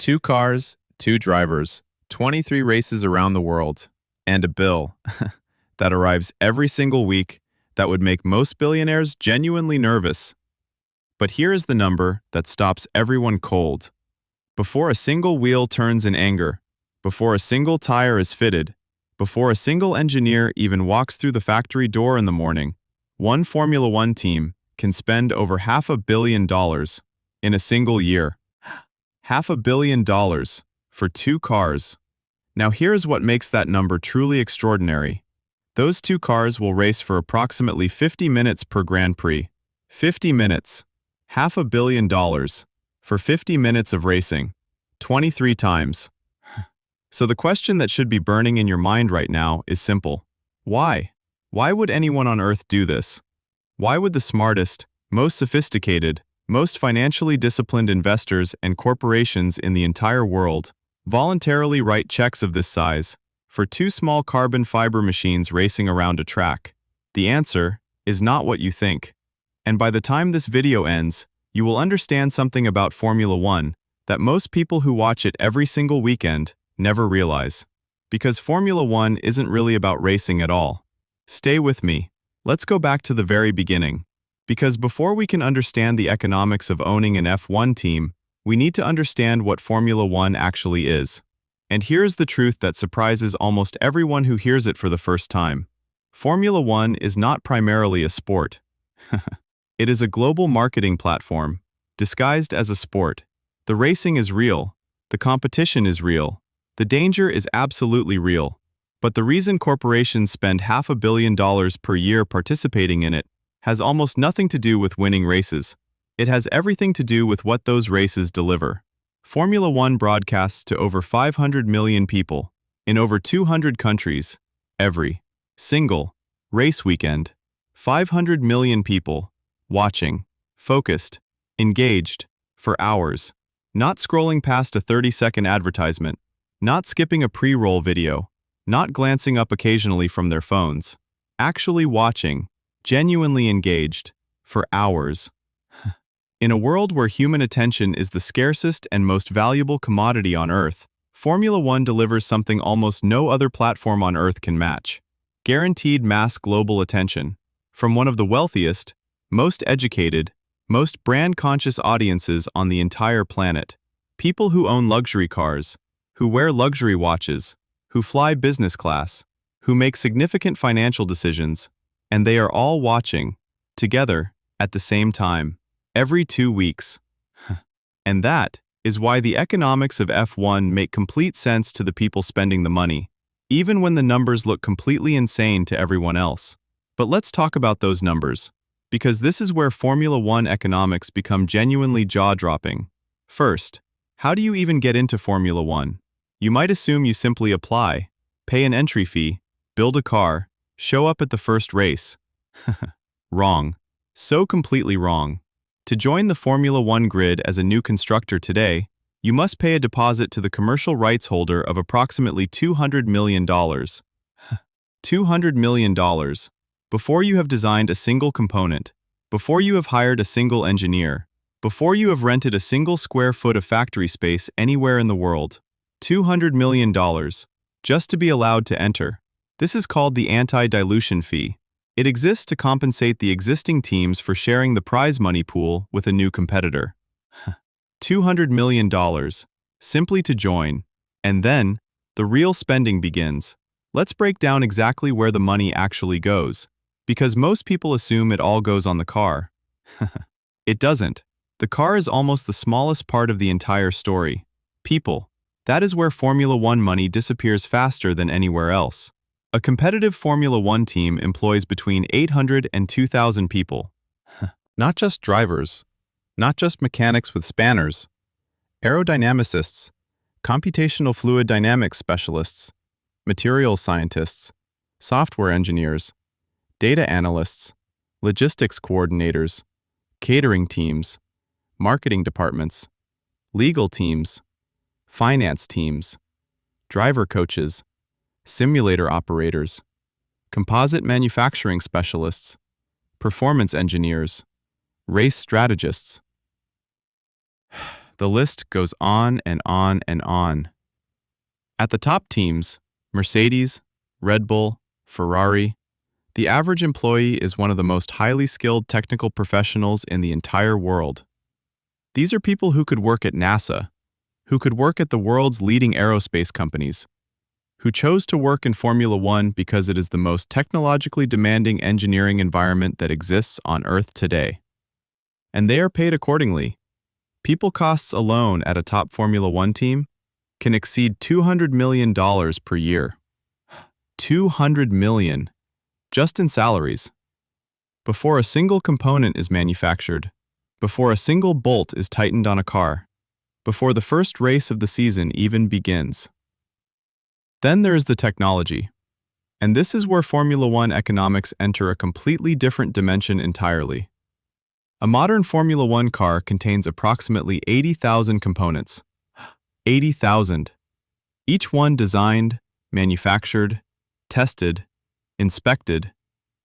Two cars, two drivers, 23 races around the world, and a bill that arrives every single week that would make most billionaires genuinely nervous. But here is the number that stops everyone cold. Before a single wheel turns in anger, before a single tire is fitted, before a single engineer even walks through the factory door in the morning, one Formula One team can spend over $500 million in a single year. $500 million for two cars. Now here's what makes that number truly extraordinary. Those two cars will race for approximately 50 minutes per Grand Prix. 50 minutes. $500 million for 50 minutes of racing. 23 times. So the question that should be burning in your mind right now is simple. Why? Why would anyone on Earth do this? Why would the smartest, most sophisticated, most financially disciplined investors and corporations in the entire world voluntarily write checks of this size for two small carbon fiber machines racing around a track? The answer is not what you think. And by the time this video ends, you will understand something about Formula One that most people who watch it every single weekend never realize. Because Formula One isn't really about racing at all. Stay with me. Let's go back to the very beginning. Because before we can understand the economics of owning an F1 team, we need to understand what Formula One actually is. And here's the truth that surprises almost everyone who hears it for the first time. Formula One is not primarily a sport. It is a global marketing platform, disguised as a sport. The racing is real. The competition is real. The danger is absolutely real. But the reason corporations spend $500 million per year participating in it has almost nothing to do with winning races. It has everything to do with what those races deliver. Formula One broadcasts to over 500 million people in over 200 countries every single race weekend. 500 million people watching, focused, engaged, for hours. Not scrolling past a 30-second advertisement, not skipping a pre-roll video, not glancing up occasionally from their phones. Actually watching, genuinely engaged, for hours. In a world where human attention is the scarcest and most valuable commodity on Earth, Formula One delivers something almost no other platform on Earth can match. Guaranteed mass global attention. From one of the wealthiest, most educated, most brand-conscious audiences on the entire planet. People who own luxury cars, who wear luxury watches, who fly business class, who make significant financial decisions, and they are all watching, together, at the same time, every 2 weeks. And that is why the economics of F1 make complete sense to the people spending the money, even when the numbers look completely insane to everyone else. But let's talk about those numbers, because this is where Formula One economics become genuinely jaw-dropping. First, how do you even get into Formula One? You might assume you simply apply, pay an entry fee, build a car, show up at the first race. Wrong. So completely wrong. To join the Formula One grid as a new constructor today, you must pay a deposit to the commercial rights holder of approximately $200 million. $200 million. Before you have designed a single component, before you have hired a single engineer, before you have rented a single square foot of factory space anywhere in the world. $200 million, just to be allowed to enter. This is called the anti-dilution fee. It exists to compensate the existing teams for sharing the prize money pool with a new competitor. $200 million, simply to join. And then, the real spending begins. Let's break down exactly where the money actually goes, because most people assume it all goes on the car. It doesn't. The car is almost the smallest part of the entire story. People. That is where Formula One money disappears faster than anywhere else. A competitive Formula One team employs between 800 and 2,000 people. Not just drivers, not just mechanics with spanners, aerodynamicists, computational fluid dynamics specialists, materials scientists, software engineers, data analysts, logistics coordinators, catering teams, marketing departments, legal teams, finance teams, driver coaches, simulator operators, composite manufacturing specialists, performance engineers, race strategists. The list goes on and on and on. At the top teams, Mercedes, Red Bull, Ferrari, the average employee is one of the most highly skilled technical professionals in the entire world. These are people who could work at NASA, who could work at the world's leading aerospace companies, who chose to work in Formula One because it is the most technologically demanding engineering environment that exists on Earth today. And they are paid accordingly. People costs alone at a top Formula One team can exceed $200 million per year. $200 million, just in salaries. Before a single component is manufactured, before a single bolt is tightened on a car, before the first race of the season even begins. Then there is the technology. And this is where Formula One economics enter a completely different dimension entirely. A modern Formula One car contains approximately 80,000 components. 80,000. Each one designed, manufactured, tested, inspected,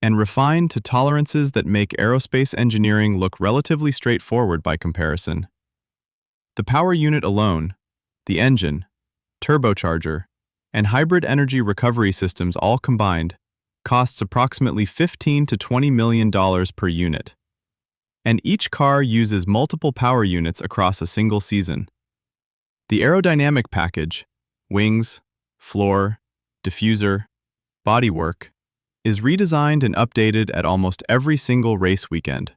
and refined to tolerances that make aerospace engineering look relatively straightforward by comparison. The power unit alone, the engine, turbocharger, and hybrid energy recovery systems all combined, costs approximately $15 to $20 million per unit. And each car uses multiple power units across a single season. The aerodynamic package, wings, floor, diffuser, bodywork, is redesigned and updated at almost every single race weekend.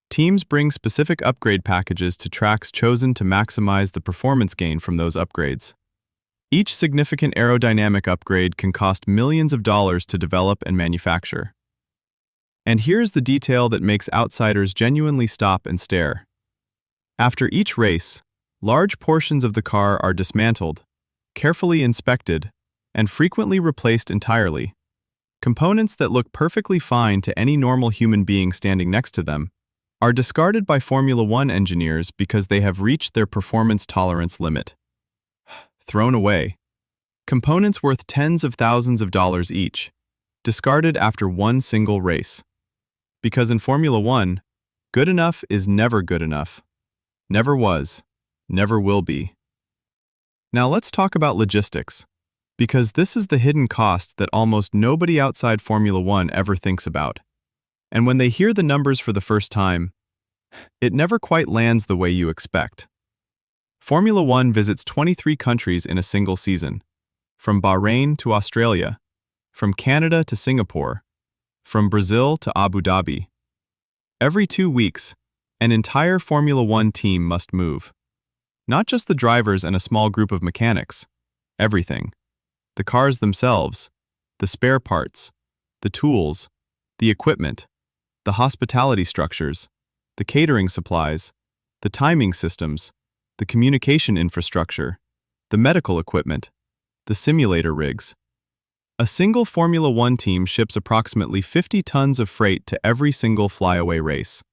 Teams bring specific upgrade packages to tracks chosen to maximize the performance gain from those upgrades. Each significant aerodynamic upgrade can cost millions of dollars to develop and manufacture. And here's the detail that makes outsiders genuinely stop and stare. After each race, large portions of the car are dismantled, carefully inspected, and frequently replaced entirely. Components that look perfectly fine to any normal human being standing next to them are discarded by Formula One engineers because they have reached their performance tolerance limit. Thrown away. Components worth tens of thousands of dollars each, discarded after one single race. Because in Formula One, good enough is never good enough. Never was, never will be. Now let's talk about logistics, because this is the hidden cost that almost nobody outside Formula One ever thinks about. And when they hear the numbers for the first time, it never quite lands the way you expect. Formula One visits 23 countries in a single season, from Bahrain to Australia, from Canada to Singapore, from Brazil to Abu Dhabi. Every 2 weeks, an entire Formula One team must move. Not just the drivers and a small group of mechanics. Everything. The cars themselves, the spare parts, the tools, the equipment, the hospitality structures, the catering supplies, the timing systems, the communication infrastructure, the medical equipment, the simulator rigs. A single Formula One team ships approximately 50 tons of freight to every single flyaway race.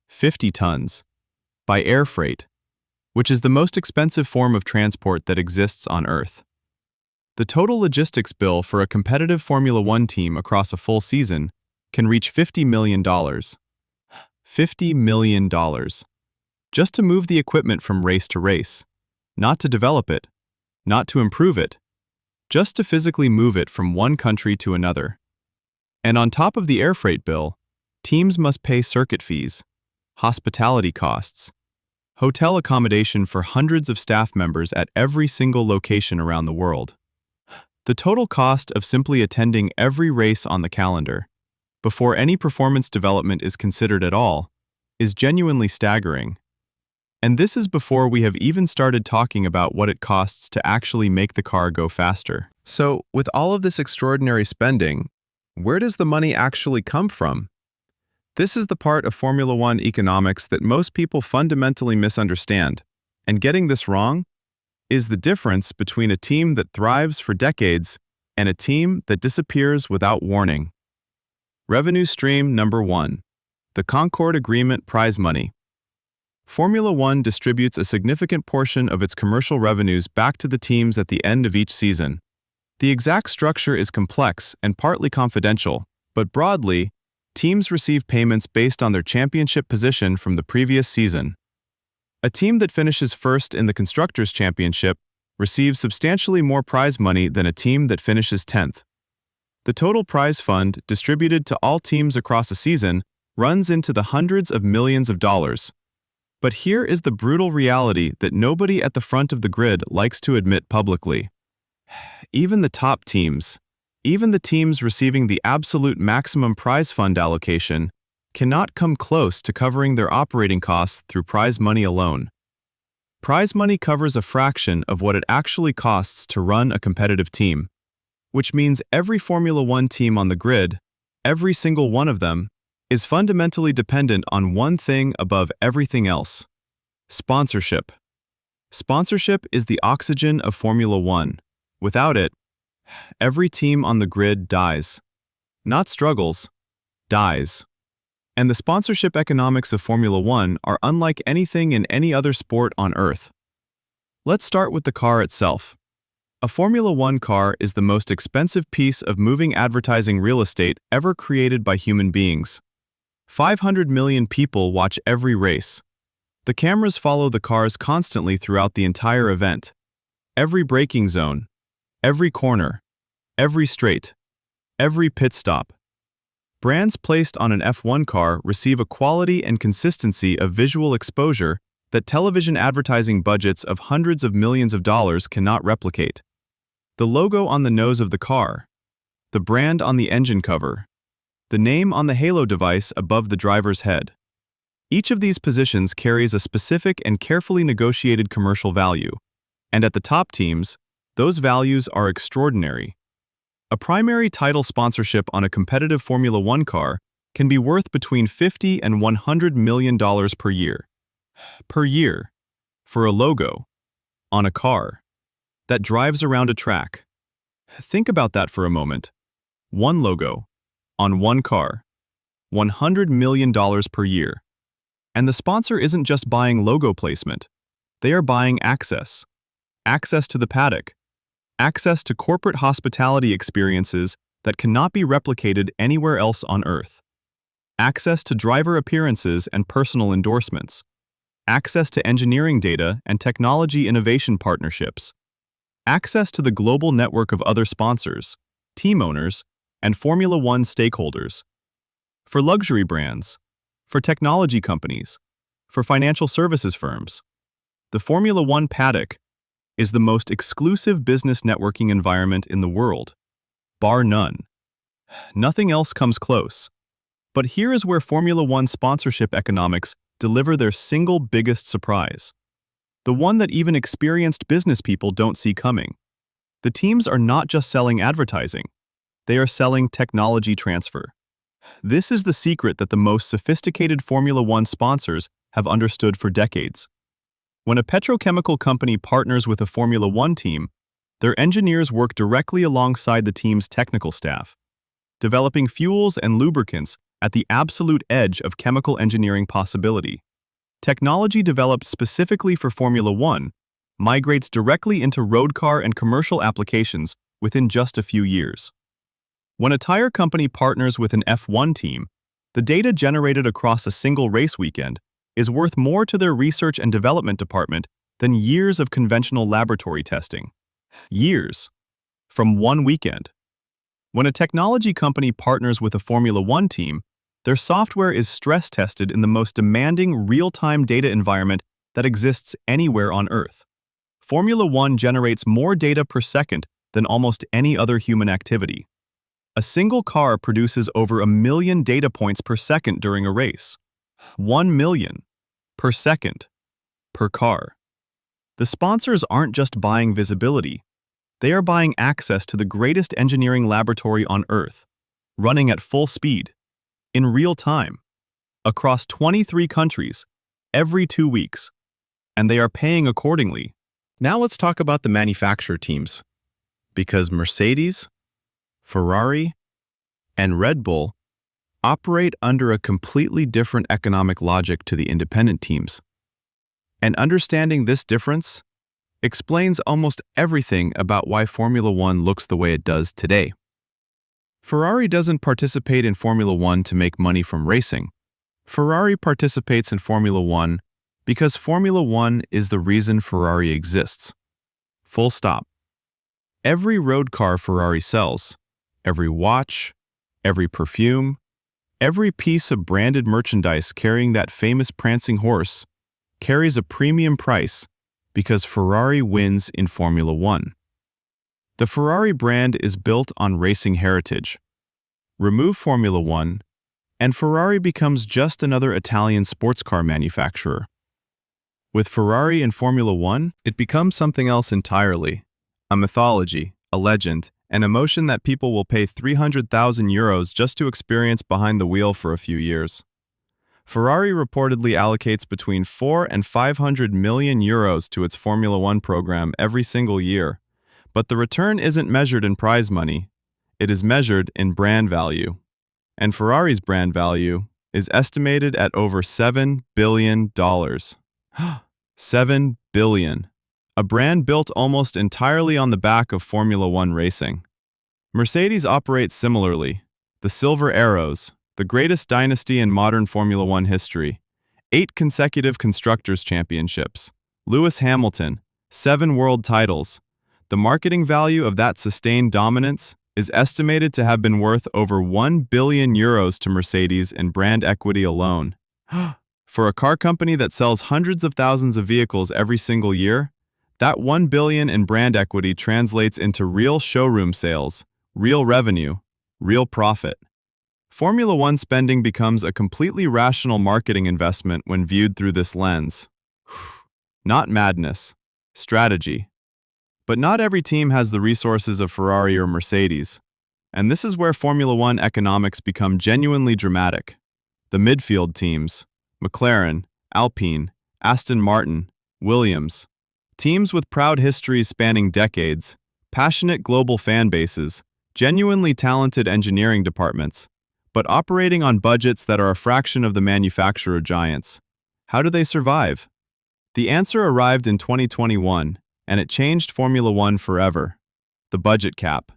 50 tons. By air freight, which is the most expensive form of transport that exists on Earth. The total logistics bill for a competitive Formula One team across a full season can reach $50 million. $50 million. Just to move the equipment from race to race. Not to develop it. Not to improve it. Just to physically move it from one country to another. And on top of the air freight bill, teams must pay circuit fees, hospitality costs, hotel accommodation for hundreds of staff members at every single location around the world. The total cost of simply attending every race on the calendar, before any performance development is considered at all, is genuinely staggering. And this is before we have even started talking about what it costs to actually make the car go faster. So, with all of this extraordinary spending, where does the money actually come from? This is the part of Formula One economics that most people fundamentally misunderstand, and getting this wrong is the difference between a team that thrives for decades and a team that disappears without warning. Revenue stream number 1. The Concord Agreement prize money. Formula One distributes a significant portion of its commercial revenues back to the teams at the end of each season. The exact structure is complex and partly confidential, but broadly, teams receive payments based on their championship position from the previous season. A team that finishes first in the Constructors' Championship receives substantially more prize money than a team that finishes 10th. The total prize fund distributed to all teams across a season runs into the hundreds of millions of dollars. But here is the brutal reality that nobody at the front of the grid likes to admit publicly. Even the top teams, even the teams receiving the absolute maximum prize fund allocation, cannot come close to covering their operating costs through prize money alone. Prize money covers a fraction of what it actually costs to run a competitive team, which means every Formula One team on the grid, every single one of them, is fundamentally dependent on one thing above everything else: sponsorship. Sponsorship is the oxygen of Formula One. Without it, every team on the grid dies. Not struggles, dies. And the sponsorship economics of Formula One are unlike anything in any other sport on Earth. Let's start with the car itself. A Formula One car is the most expensive piece of moving advertising real estate ever created by human beings. 500 million people watch every race. The cameras follow the cars constantly throughout the entire event. Every braking zone, every corner, every straight, every pit stop. Brands placed on an F1 car receive a quality and consistency of visual exposure that television advertising budgets of hundreds of millions of dollars cannot replicate. The logo on the nose of the car, the brand on the engine cover, the name on the halo device above the driver's head. Each of these positions carries a specific and carefully negotiated commercial value, and at the top teams, those values are extraordinary. A primary title sponsorship on a competitive Formula One car can be worth between $50 and $100 million per year. Per year, for a logo, on a car, that drives around a track. Think about that for a moment. One logo, on one car, $100 million per year. And the sponsor isn't just buying logo placement. They are buying access. Access to the paddock. Access to corporate hospitality experiences that cannot be replicated anywhere else on Earth. Access to driver appearances and personal endorsements. Access to engineering data and technology innovation partnerships. Access to the global network of other sponsors, team owners, and Formula One stakeholders. For luxury brands, for technology companies, for financial services firms, the Formula One paddock is the most exclusive business networking environment in the world, bar none. Nothing else comes close. But here is where Formula One sponsorship economics deliver their single biggest surprise. The one that even experienced business people don't see coming. The teams are not just selling advertising. They are selling technology transfer. This is the secret that the most sophisticated Formula One sponsors have understood for decades. When a petrochemical company partners with a Formula One team, their engineers work directly alongside the team's technical staff, developing fuels and lubricants at the absolute edge of chemical engineering possibility. Technology developed specifically for Formula One migrates directly into road car and commercial applications within just a few years. When a tire company partners with an F1 team, the data generated across a single race weekend is worth more to their research and development department than years of conventional laboratory testing. Years. From one weekend. When a technology company partners with a Formula One team, their software is stress-tested in the most demanding real-time data environment that exists anywhere on Earth. Formula One generates more data per second than almost any other human activity. A single car produces over 1 million data points per second during a race. 1 million per second per car. The sponsors aren't just buying visibility. They are buying access to the greatest engineering laboratory on Earth, running at full speed, in real time, across 23 countries, every 2 weeks, and they are paying accordingly. Now let's talk about the manufacturer teams, because Mercedes, Ferrari, and Red Bull operate under a completely different economic logic to the independent teams. And understanding this difference explains almost everything about why Formula One looks the way it does today. Ferrari doesn't participate in Formula One to make money from racing. Ferrari participates in Formula One Because Formula One is the reason Ferrari exists. Full stop. Every road car Ferrari sells, every watch, every perfume, every piece of branded merchandise carrying that famous prancing horse carries a premium price because Ferrari wins in Formula One. The Ferrari brand is built on racing heritage. Remove Formula One, and Ferrari becomes just another Italian sports car manufacturer. With Ferrari and Formula One, it becomes something else entirely. A mythology, a legend, an emotion that people will pay 300,000 euros just to experience behind the wheel for a few years. Ferrari reportedly allocates between 4 and 500 million euros to its Formula One program every single year. But the return isn't measured in prize money. It is measured in brand value. And Ferrari's brand value is estimated at over $7 billion. $7 billion. A brand built almost entirely on the back of Formula One racing. Mercedes operates similarly. The Silver Arrows, the greatest dynasty in modern Formula One history. 8 consecutive Constructors' Championships. Lewis Hamilton, 7 world titles. The marketing value of that sustained dominance is estimated to have been worth over 1 billion euros to Mercedes in brand equity alone. For a car company that sells hundreds of thousands of vehicles every single year, that 1 billion in brand equity translates into real showroom sales, real revenue, real profit. Formula One spending becomes a completely rational marketing investment when viewed through this lens. Not madness, strategy. But not every team has the resources of Ferrari or Mercedes, and this is where Formula One economics become genuinely dramatic. The midfield teams, McLaren, Alpine, Aston Martin, Williams, teams with proud histories spanning decades, passionate global fan bases, genuinely talented engineering departments, but operating on budgets that are a fraction of the manufacturer giants. How do they survive? The answer arrived in 2021, and it changed Formula One forever. The budget cap.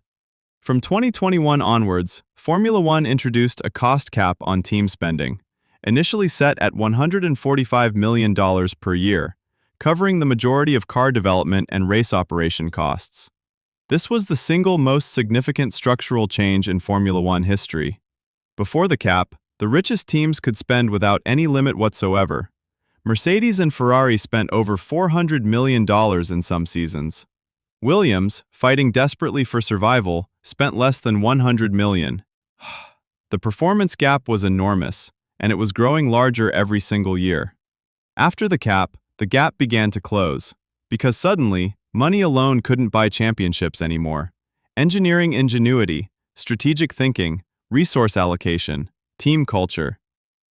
From 2021 onwards, Formula One introduced a cost cap on team spending, initially set at $145 million per year, covering the majority of car development and race operation costs. This was the single most significant structural change in Formula One history. Before the cap, the richest teams could spend without any limit whatsoever. Mercedes and Ferrari spent over $400 million in some seasons. Williams, fighting desperately for survival, spent less than $100 million. The performance gap was enormous, and it was growing larger every single year. After the cap, the gap began to close, because suddenly, money alone couldn't buy championships anymore. Engineering ingenuity, strategic thinking, resource allocation, team culture.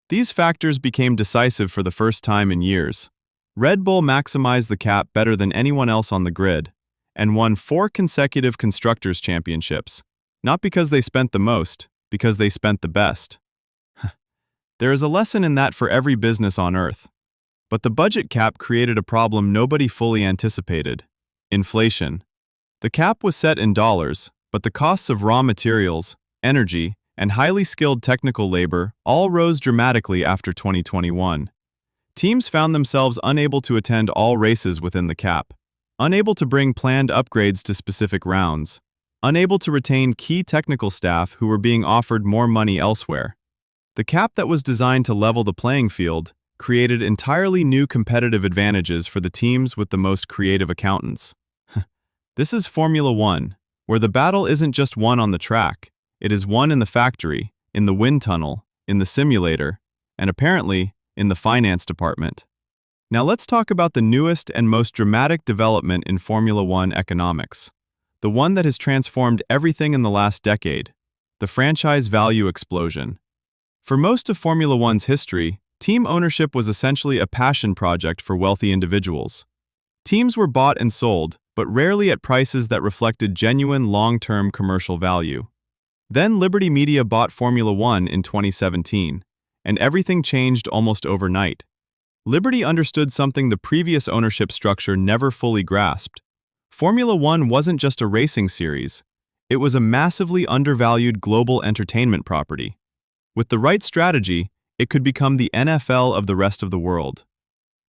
These factors became decisive for the first time in years. Red Bull maximized the cap better than anyone else on the grid, and won 4 consecutive Constructors' Championships, not because they spent the most, because they spent the best. There is a lesson in that for every business on Earth. But the budget cap created a problem nobody fully anticipated: inflation. The cap was set in dollars, but the costs of raw materials, energy, and highly skilled technical labor all rose dramatically after 2021. Teams found themselves unable to attend all races within the cap, unable to bring planned upgrades to specific rounds, unable to retain key technical staff who were being offered more money elsewhere. The cap that was designed to level the playing field created entirely new competitive advantages for the teams with the most creative accountants. This is Formula One, where the battle isn't just won on the track. It is won in the factory, in the wind tunnel, in the simulator, and apparently, in the finance department. Now let's talk about the newest and most dramatic development in Formula One economics, the one that has transformed everything in the last decade: the franchise value explosion. For most of Formula One's history, team ownership was essentially a passion project for wealthy individuals. Teams were bought and sold, but rarely at prices that reflected genuine long-term commercial value. Then Liberty Media bought Formula One in 2017, and everything changed almost overnight. Liberty understood something the previous ownership structure never fully grasped. Formula One wasn't just a racing series. It was a massively undervalued global entertainment property. With the right strategy, it could become the NFL of the rest of the world.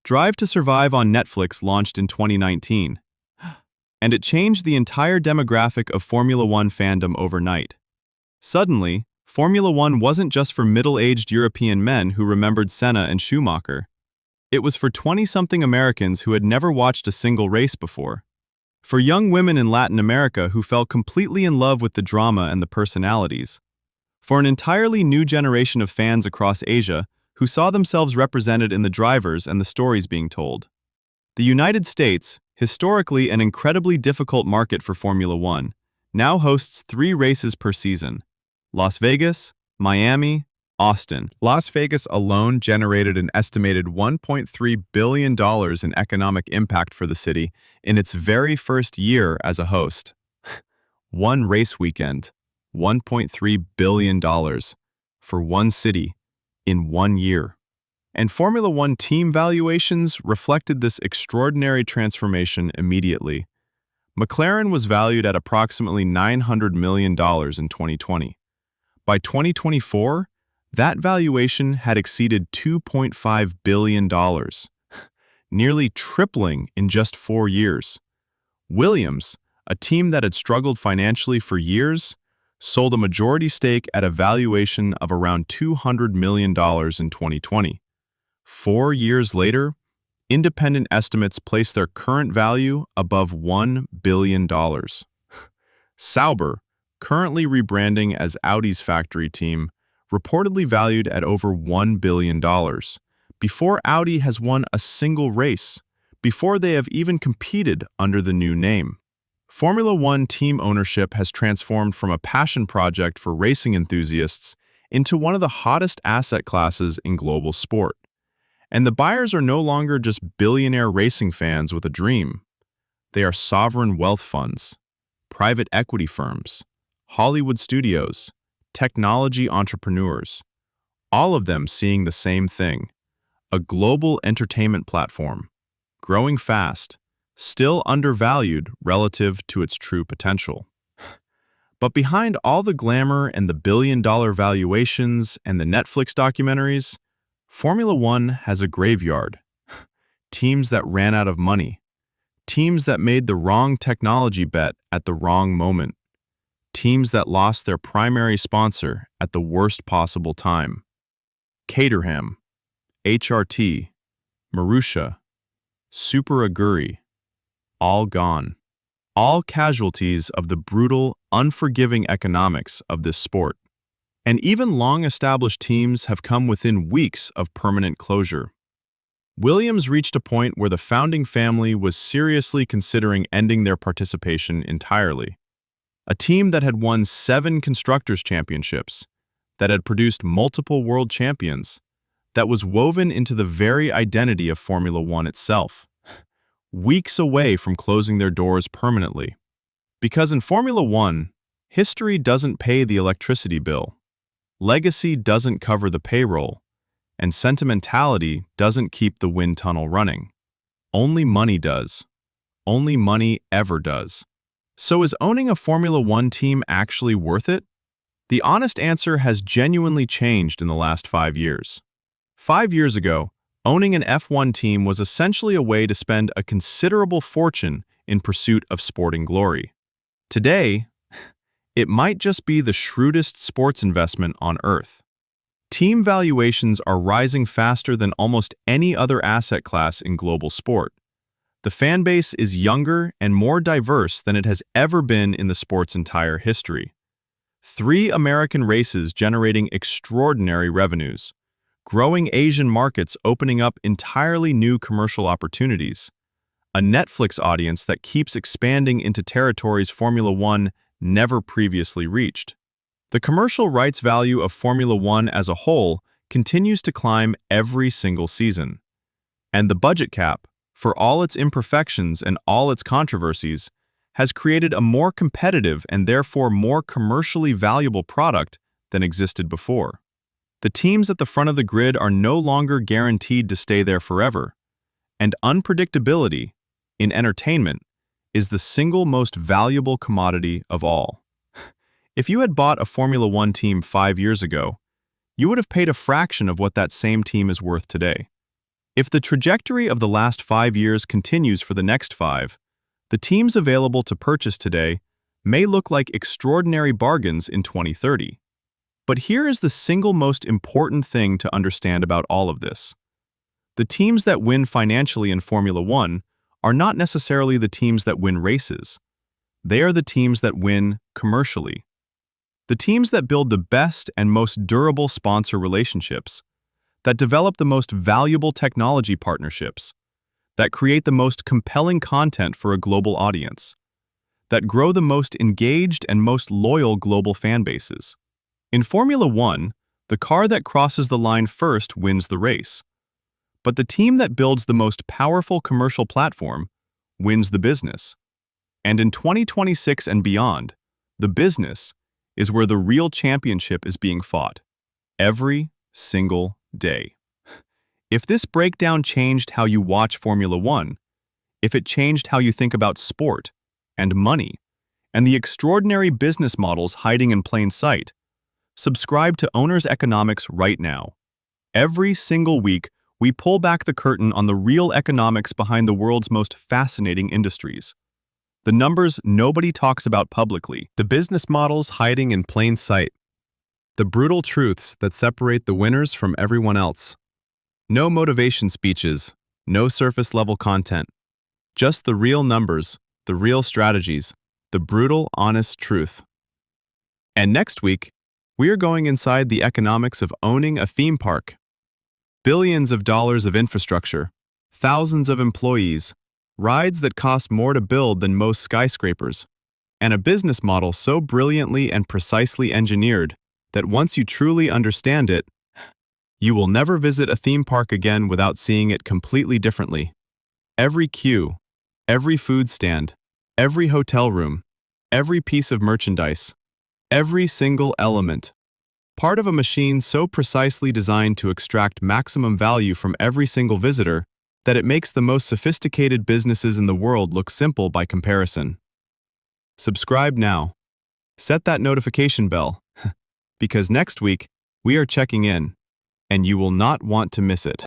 Drive to Survive on Netflix launched in 2019, and it changed the entire demographic of Formula One fandom overnight. Suddenly, Formula One wasn't just for middle-aged European men who remembered Senna and Schumacher. It was for 20-something Americans who had never watched a single race before. For young women in Latin America who fell completely in love with the drama and the personalities. For an entirely new generation of fans across Asia who saw themselves represented in the drivers and the stories being told. The United States, historically an incredibly difficult market for Formula One, now hosts 3 races per season: Las Vegas, Miami, Austin. Las Vegas alone generated an estimated $1.3 billion in economic impact for the city in its very first year as a host. One race weekend, $1.3 billion for one city in 1 year. And Formula One team valuations reflected this extraordinary transformation immediately. McLaren was valued at approximately $900 million in 2020. By 2024, that valuation had exceeded $2.5 billion, nearly tripling in just 4 years. Williams, a team that had struggled financially for years, sold a majority stake at a valuation of around $200 million in 2020. 4 years later, independent estimates place their current value above $1 billion. Sauber, currently rebranding as Audi's factory team, reportedly valued at over $1 billion, before Audi has won a single race, before they have even competed under the new name. Formula One team ownership has transformed from a passion project for racing enthusiasts into one of the hottest asset classes in global sport. And the buyers are no longer just billionaire racing fans with a dream. They are sovereign wealth funds, private equity firms, Hollywood studios, technology entrepreneurs, all of them seeing the same thing: a global entertainment platform, growing fast, still undervalued relative to its true potential. But behind all the glamour and the billion-dollar valuations and the Netflix documentaries, Formula One has a graveyard. Teams that ran out of money. Teams that made the wrong technology bet at the wrong moment. Teams that lost their primary sponsor at the worst possible time. Caterham, HRT, Marussia, Super Aguri, all gone. All casualties of the brutal, unforgiving economics of this sport. And even long-established teams have come within weeks of permanent closure. Williams reached a point where the founding family was seriously considering ending their participation entirely. A team that had won 7 Constructors' Championships, that had produced multiple world champions, that was woven into the very identity of Formula One itself. Weeks away from closing their doors permanently. Because in Formula One, history doesn't pay the electricity bill. Legacy doesn't cover the payroll, and sentimentality doesn't keep the wind tunnel running. Only money does. Only money ever does. So is owning a Formula One team actually worth it? The honest answer has genuinely changed in the last 5 years. 5 years ago, owning an F1 team was essentially a way to spend a considerable fortune in pursuit of sporting glory. Today, it might just be the shrewdest sports investment on Earth. Team valuations are rising faster than almost any other asset class in global sport. The fan base is younger and more diverse than it has ever been in the sport's entire history. 3 American races generating extraordinary revenues. Growing Asian markets opening up entirely new commercial opportunities. A Netflix audience that keeps expanding into territories Formula One never previously reached. The commercial rights value of Formula One as a whole continues to climb every single season. And the budget cap, for all its imperfections and all its controversies, has created a more competitive and therefore more commercially valuable product than existed before. The teams at the front of the grid are no longer guaranteed to stay there forever, and unpredictability, in entertainment, is the single most valuable commodity of all. If you had bought a Formula One team 5 years ago, you would have paid a fraction of what that same team is worth today. If the trajectory of the last 5 years continues for the next 5, the teams available to purchase today may look like extraordinary bargains in 2030. But here is the single most important thing to understand about all of this. The teams that win financially in Formula One are not necessarily the teams that win races. They are the teams that win commercially. The teams that build the best and most durable sponsor relationships, that develop the most valuable technology partnerships, that create the most compelling content for a global audience, that grow the most engaged and most loyal global fan bases. In Formula One, the car that crosses the line first wins the race. But the team that builds the most powerful commercial platform wins the business. And in 2026 and beyond, the business is where the real championship is being fought. Every single day. If this breakdown changed how you watch Formula One, if it changed how you think about sport and money and the extraordinary business models hiding in plain sight, subscribe to Owner's Economics right now. Every single week, we pull back the curtain on the real economics behind the world's most fascinating industries. The numbers nobody talks about publicly. The business models hiding in plain sight. The brutal truths that separate the winners from everyone else. No motivation speeches, no surface-level content. Just the real numbers, the real strategies, the brutal, honest truth. And next week, we are going inside the economics of owning a theme park. Billions of dollars of infrastructure, thousands of employees, rides that cost more to build than most skyscrapers, and a business model so brilliantly and precisely engineered that once you truly understand it, you will never visit a theme park again without seeing it completely differently. Every queue, every food stand, every hotel room, every piece of merchandise, every single element. Part of a machine so precisely designed to extract maximum value from every single visitor that it makes the most sophisticated businesses in the world look simple by comparison. Subscribe now. Set that notification bell, because next week we are checking in, and you will not want to miss it.